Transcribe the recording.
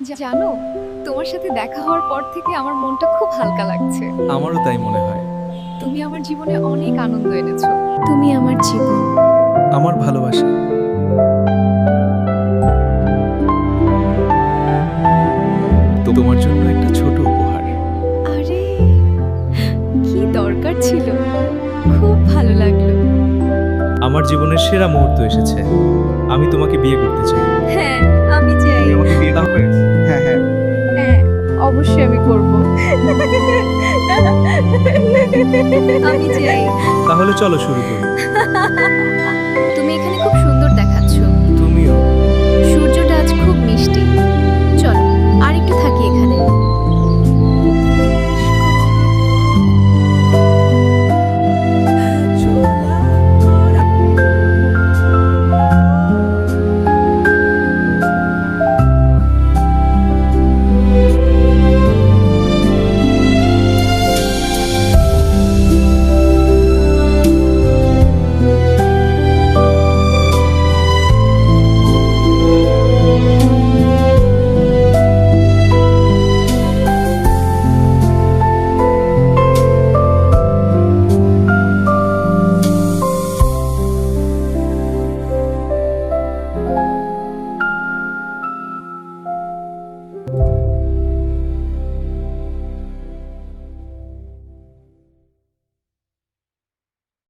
জানো, তোমার সাথে দেখা হওয়ার পর থেকে আমার মনটা খুব হালকা লাগছে। আমারও তাই মনে হয়। তুমি আমার জীবনে অনেক আনন্দ এনেছো। তুমি আমার জীবন। আমার ভালোবাসা। তো তোমার জন্য একটা ছোট উপহার। আরে, কি দরকার ছিল? খুব ভালো লাগলো। আমার জীবনের সেরা মুহূর্ত এসেছে। আমি তোমাকে বিয়ে করতে চাই। হ্যাঁ, আমি চাই। তুমি আমাকে বিয়ে করবে? হ্যাঁ হ্যাঁ। হ্যাঁ, অবশ্যই আমি করব। আমি চাই। তাহলে চলো শুরু করি। তুমি এখানে খুব সুন্দর দেখাচ্ছ। তুমিও। সূর্যটা আজ খুব মিষ্টি।